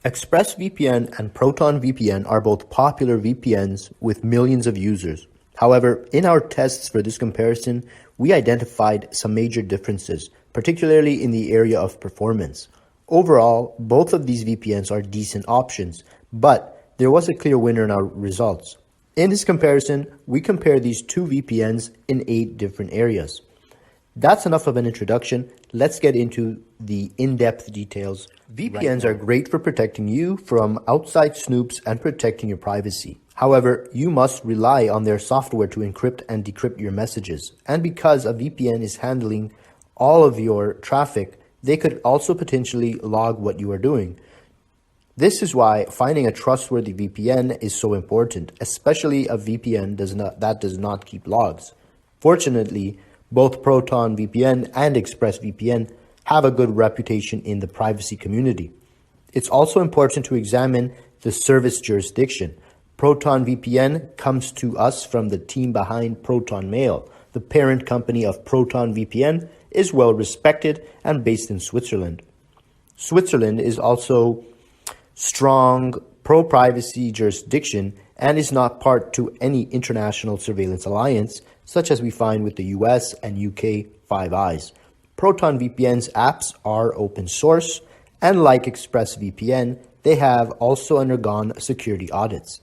ExpressVPN and ProtonVPN are both popular VPNs with millions of users. However, in our tests for this comparison, we identified some major differences, particularly in the area of performance. Overall, both of these VPNs are decent options, but there was a clear winner in our results. In this comparison, we compare these two VPNs in 8 different areas. That's enough of an introduction. Let's get into the in-depth details. VPNs are great for protecting you from outside snoops and protecting your privacy. However, you must rely on their software to encrypt and decrypt your messages. And because a VPN is handling all of your traffic, they could also potentially log what you are doing. This is why finding a trustworthy VPN is so important, especially a VPN that does not keep logs. Fortunately, both ProtonVPN and ExpressVPN have a good reputation in the privacy community. It's also important to examine the service jurisdiction. ProtonVPN comes to us from the team behind ProtonMail. The parent company of ProtonVPN is well respected and based in Switzerland. Switzerland is also strong pro-privacy jurisdiction and is not part to any international surveillance alliance, such as we find with the US and UK Five Eyes. ProtonVPN's apps are open source, and like ExpressVPN, they have also undergone security audits.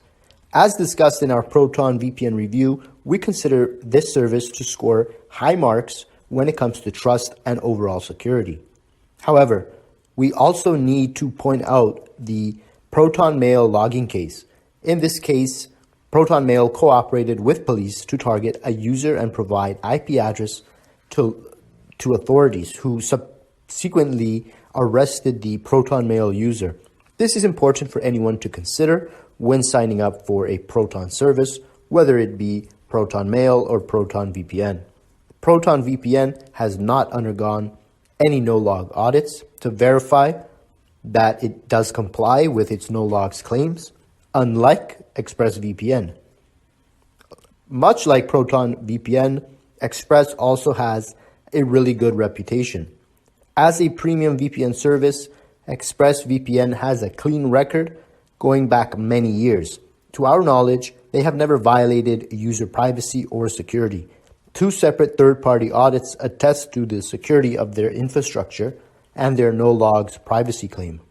As discussed in our ProtonVPN review, we consider this service to score high marks when it comes to trust and overall security. However, we also need to point out the ProtonMail logging case. In this case, ProtonMail cooperated with police to target a user and provide IP address to authorities who subsequently arrested the ProtonMail user. This is important for anyone to consider when signing up for a Proton service, whether it be ProtonMail or ProtonVPN. ProtonVPN has not undergone any no-log audits to verify that it does comply with its no-logs claims, unlike ExpressVPN. Much like ProtonVPN, Express also has a really good reputation. As a premium VPN service, ExpressVPN has a clean record going back many years. To our knowledge, they have never violated user privacy or security. 2 separate third-party audits attest to the security of their infrastructure and their no-logs privacy claim.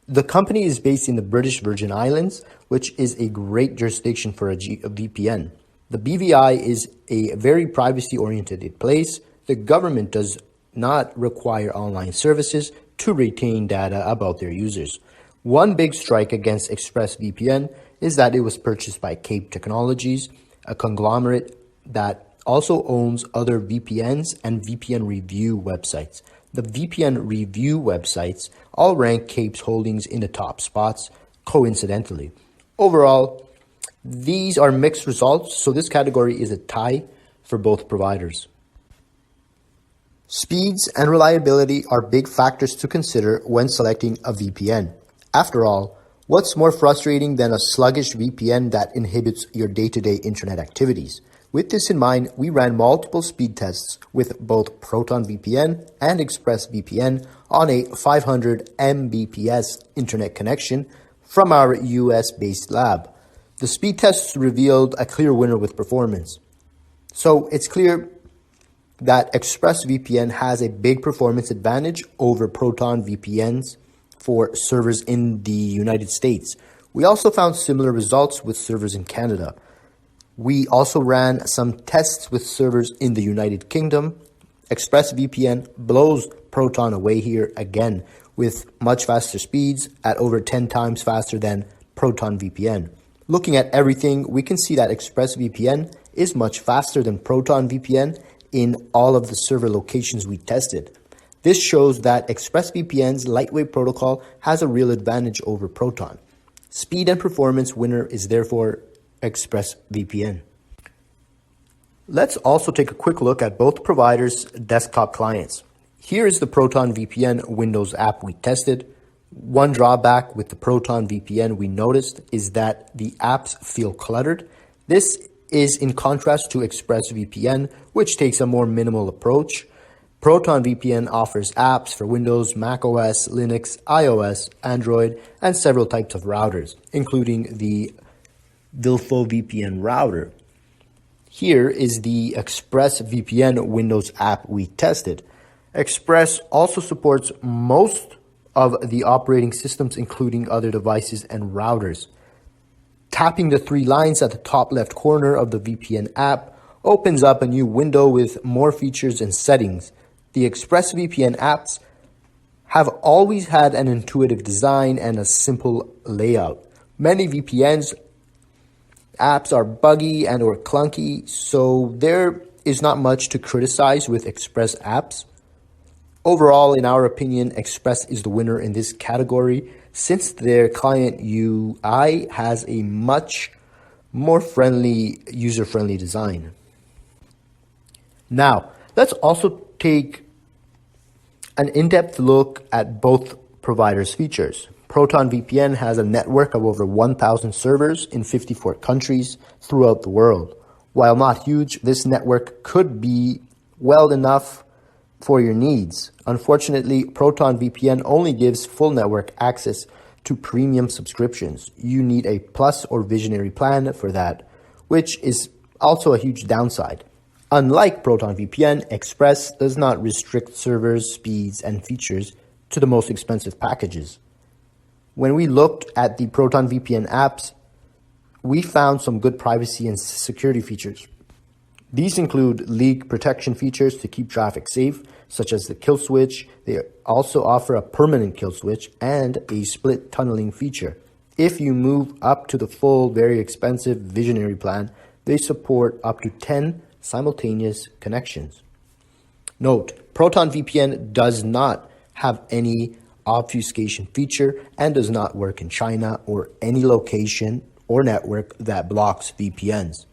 The company is based in the British Virgin Islands, which is a great jurisdiction for a VPN. The BVI is a very privacy-oriented place. The government does not require online services to retain data about their users. One big strike against ExpressVPN is that it was purchased by Cape Technologies, a conglomerate that also owns other VPNs and VPN review websites. The VPN review websites all rank Cape's holdings in the top spots, coincidentally. Overall, these are mixed results, so this category is a tie for both providers. Speeds and reliability are big factors to consider when selecting a VPN. After all, what's more frustrating than a sluggish VPN that inhibits your day-to-day internet activities? With this in mind, we ran multiple speed tests with both ProtonVPN and ExpressVPN on a 500 Mbps internet connection from our US-based lab. The speed tests revealed a clear winner with performance. So it's clear that ExpressVPN has a big performance advantage over ProtonVPNs for servers in the United States. We also found similar results with servers in Canada. We also ran some tests with servers in the United Kingdom. ExpressVPN blows Proton away here again with much faster speeds at over 10 times faster than ProtonVPN. Looking at everything, we can see that ExpressVPN is much faster than ProtonVPN in all of the server locations we tested. This shows that ExpressVPN's lightweight protocol has a real advantage over Proton. Speed and performance winner is therefore ExpressVPN. Let's also take a quick look at both providers' desktop clients. Here is the ProtonVPN Windows app we tested. One drawback with the ProtonVPN we noticed is that the apps feel cluttered. This is in contrast to ExpressVPN, which takes a more minimal approach. ProtonVPN offers apps for Windows, macOS, Linux, iOS, Android, and several types of routers, including the VPN router. Here is the ExpressVPN Windows app we tested. Express also supports most of the operating systems, including other devices and routers. Tapping the three lines at the top left corner of the VPN app opens up a new window with more features and settings. The ExpressVPN apps have always had an intuitive design and a simple layout. Many VPNs apps are buggy and or clunky, so there is not much to criticize with Express apps. Overall, in our opinion, Express is the winner in this category since their client UI has a much more user-friendly design. Now, let's also take an in-depth look at both providers' features. ProtonVPN has a network of over 1,000 servers in 54 countries throughout the world. While not huge, this network could be well enough for your needs. Unfortunately, ProtonVPN only gives full network access to premium subscriptions. You need a Plus or Visionary plan for that, which is also a huge downside. Unlike ProtonVPN, Express does not restrict servers, speeds, and features to the most expensive packages. When we looked at the ProtonVPN apps, we found some good privacy and security features. These include leak protection features to keep traffic safe, such as the kill switch. They also offer a permanent kill switch and a split tunneling feature. If you move up to the full, very expensive Visionary plan, they support up to 10 simultaneous connections. Note, ProtonVPN does not have any obfuscation feature and does not work in China or any location or network that blocks VPNs.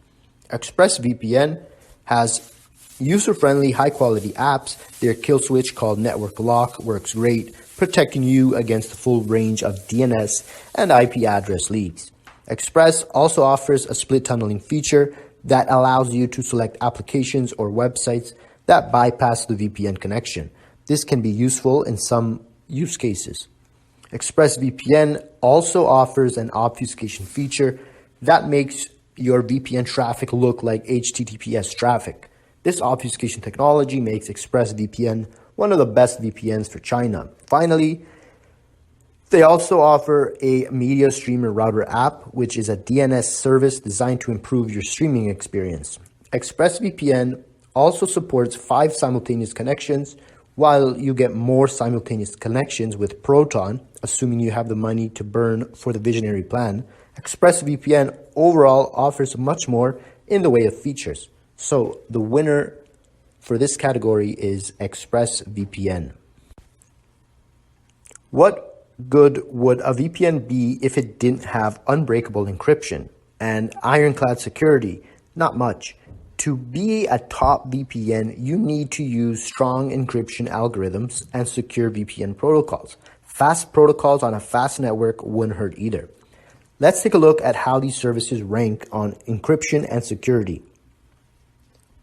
ExpressVPN has user-friendly, high-quality apps. Their kill switch called Network Lock works great, protecting you against the full range of DNS and IP address leaks. Express also offers a split tunneling feature that allows you to select applications or websites that bypass the VPN connection. This can be useful in some use cases. ExpressVPN also offers an obfuscation feature that makes your VPN traffic look like HTTPS traffic. This obfuscation technology makes ExpressVPN one of the best VPNs for China. Finally, they also offer a media streamer router app, which is a DNS service designed to improve your streaming experience. ExpressVPN also supports 5 simultaneous connections, while you get more simultaneous connections with Proton, assuming you have the money to burn for the Visionary plan. ExpressVPN overall offers much more in the way of features. So the winner for this category is ExpressVPN. What good would a VPN be if it didn't have unbreakable encryption and ironclad security? Not much. To be a top VPN, you need to use strong encryption algorithms and secure VPN protocols. Fast protocols on a fast network wouldn't hurt either. Let's take a look at how these services rank on encryption and security.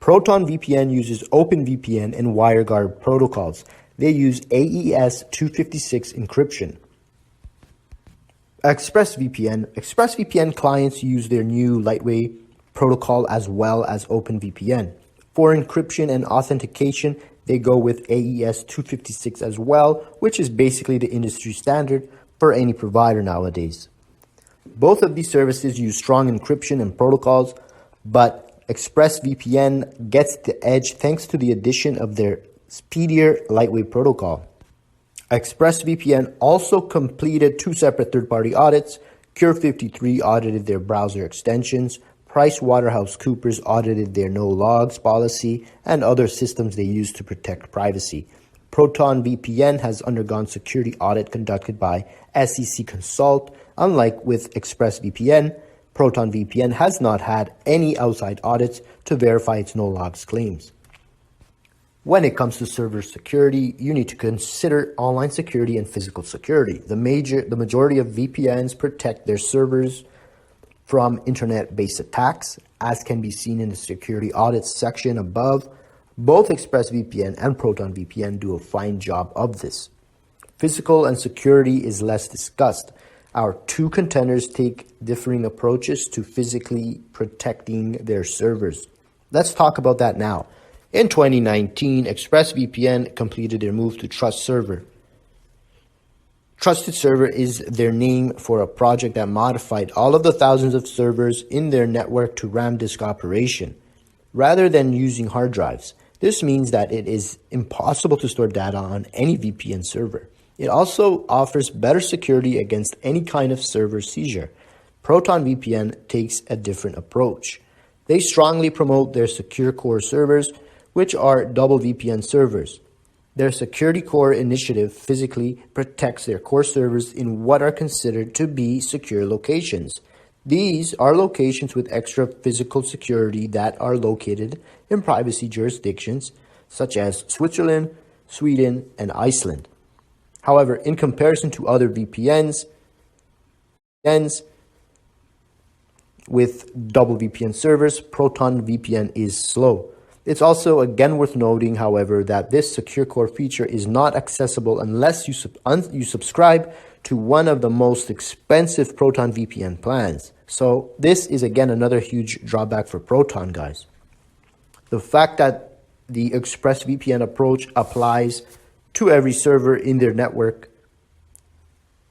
ProtonVPN uses OpenVPN and WireGuard protocols. They use AES 256 encryption. ExpressVPN clients use their new lightweight protocol as well as OpenVPN. For encryption and authentication, they go with AES 256 as well, which is basically the industry standard for any provider nowadays. Both of these services use strong encryption and protocols, but ExpressVPN gets the edge thanks to the addition of their speedier lightweight protocol. ExpressVPN also completed 2 separate third-party audits. Cure53 audited their browser extensions, PricewaterhouseCoopers audited their no logs policy, and other systems they use to protect privacy. ProtonVPN has undergone security audit conducted by SEC Consult. Unlike with ExpressVPN, ProtonVPN has not had any outside audits to verify its no logs claims. When it comes to server security, you need to consider online security and physical security. The majority of VPNs protect their servers from internet-based attacks, as can be seen in the security audits section above. Both ExpressVPN and ProtonVPN do a fine job of this. Physical and security is less discussed. Our two contenders take differing approaches to physically protecting their servers. Let's talk about that now. In 2019, ExpressVPN completed their move to Trust Server. Trusted Server is their name for a project that modified all of the thousands of servers in their network to RAM disk operation, rather than using hard drives. This means that it is impossible to store data on any VPN server. It also offers better security against any kind of server seizure. ProtonVPN takes a different approach. They strongly promote their secure core servers, which are double VPN servers. Their Security Core initiative physically protects their core servers in what are considered to be secure locations. These are locations with extra physical security that are located in privacy jurisdictions such as Switzerland, Sweden, and Iceland. However, in comparison to other VPNs with double VPN servers, ProtonVPN is slow. It's also again worth noting, however, that this secure core feature is not accessible unless you subscribe to one of the most expensive ProtonVPN plans. So this is again another huge drawback for Proton, guys. The fact that the ExpressVPN approach applies to every server in their network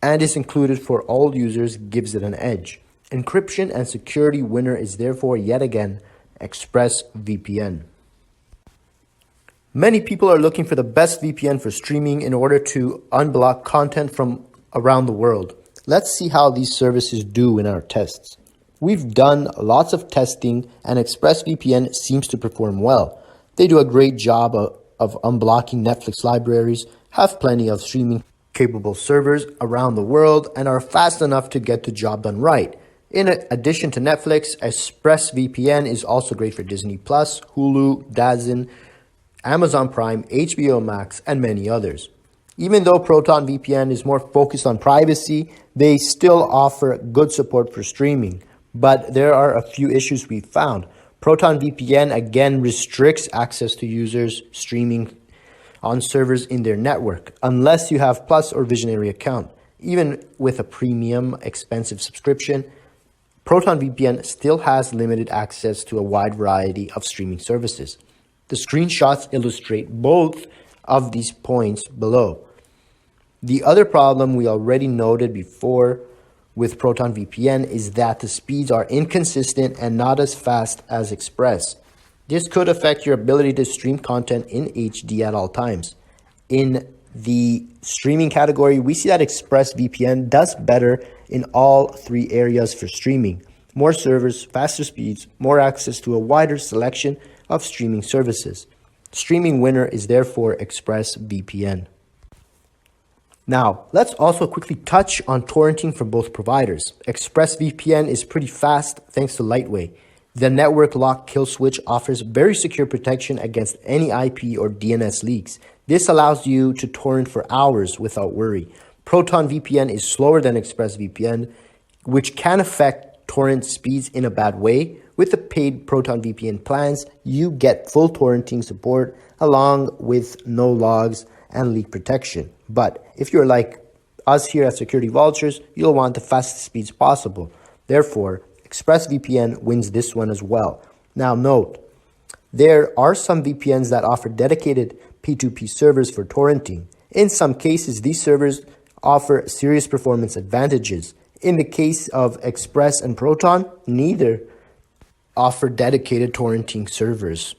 and is included for all users gives it an edge. Encryption and security winner is therefore yet again ExpressVPN. Many people are looking for the best VPN for streaming in order to unblock content from around the world. Let's see how these services do in our tests. We've done lots of testing and ExpressVPN seems to perform well. They do a great job of unblocking Netflix libraries, have plenty of streaming capable servers around the world, and are fast enough to get the job done right. In addition to Netflix, ExpressVPN is also great for Disney+, Hulu, DAZN, Amazon Prime, HBO Max, and many others. Even though ProtonVPN is more focused on privacy, they still offer good support for streaming. But there are a few issues we found. ProtonVPN again restricts access to users streaming on servers in their network, unless you have Plus or Visionary account. Even with a premium, expensive subscription, ProtonVPN still has limited access to a wide variety of streaming services. The screenshots illustrate both of these points below. The other problem we already noted before with ProtonVPN is that the speeds are inconsistent and not as fast as Express. This could affect your ability to stream content in HD at all times. In the streaming category, we see that ExpressVPN does better in all three areas for streaming. More servers, faster speeds, more access to a wider selection of streaming services. Streaming winner is therefore ExpressVPN. Now, let's also quickly touch on torrenting for both providers. ExpressVPN is pretty fast thanks to Lightway. The network lock kill switch offers very secure protection against any IP or DNS leaks. This allows you to torrent for hours without worry. ProtonVPN is slower than ExpressVPN, which can affect torrent speeds in a bad way. With the paid ProtonVPN plans, you get full torrenting support along with no logs and leak protection. But if you're like us here at Security-Vulturs, you'll want the fastest speeds possible. Therefore, ExpressVPN wins this one as well. Now note, there are some VPNs that offer dedicated P2P servers for torrenting. In some cases, these servers offer serious performance advantages. In the case of Express and Proton, neither offer dedicated torrenting servers.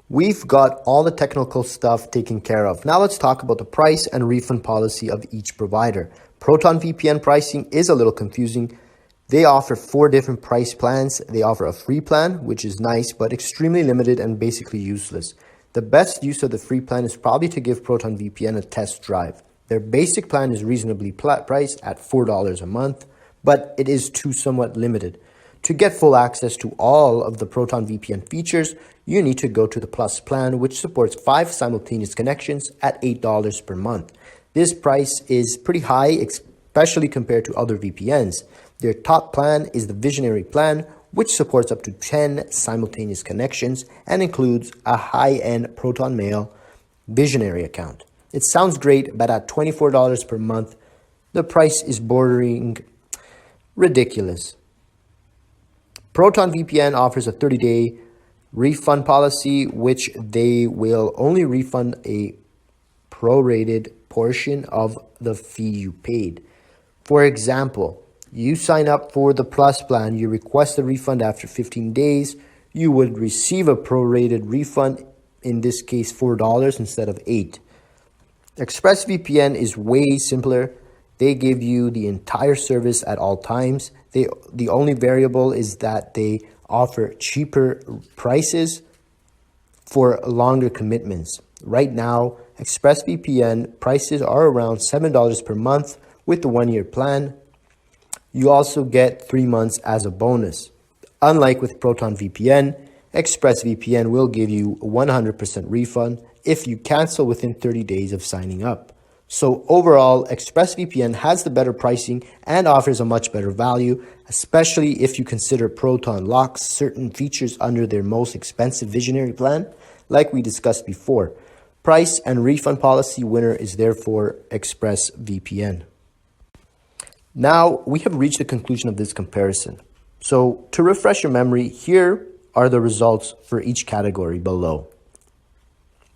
We've got all the technical stuff taken care of. Now let's talk about the price and refund policy of each provider. ProtonVPN pricing is a little confusing. They offer 4 different price plans. They offer a free plan, which is nice, but extremely limited and basically useless. The best use of the free plan is probably to give ProtonVPN a test drive. Their basic plan is reasonably priced at $4 a month, but it is too somewhat limited. To get full access to all of the ProtonVPN features, you need to go to the Plus plan, which supports 5 simultaneous connections at $8 per month. This price is pretty high, especially compared to other VPNs. Their top plan is the Visionary plan, which supports up to 10 simultaneous connections and includes a high-end Proton Mail visionary account. It sounds great, but at $24 per month, the price is bordering ridiculous. ProtonVPN offers a 30-day refund policy, which they will only refund a prorated portion of the fee you paid. For example, you sign up for the Plus plan, you request a refund after 15 days, you would receive a prorated refund, in this case $4 instead of $8. ExpressVPN is way simpler. They give you the entire service at all times. The only variable is that they offer cheaper prices for longer commitments. Right now, ExpressVPN prices are around $7 per month with the 1-year plan. You also get 3 months as a bonus. Unlike with ProtonVPN, ExpressVPN will give you a 100% refund if you cancel within 30 days of signing up. So overall, ExpressVPN has the better pricing and offers a much better value, especially if you consider Proton locks certain features under their most expensive visionary plan, like we discussed before. Price and refund policy winner is therefore ExpressVPN. Now, we have reached the conclusion of this comparison. So to refresh your memory, here are the results for each category below.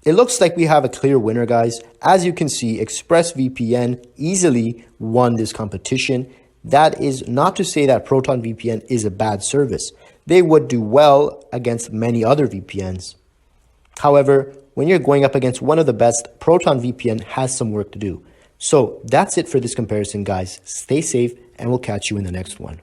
It looks like we have a clear winner, guys. As you can see, ExpressVPN easily won this competition. That is not to say that ProtonVPN is a bad service. They would do well against many other VPNs. However, when you're going up against one of the best, ProtonVPN has some work to do. So that's it for this comparison, guys. Stay safe, and we'll catch you in the next one.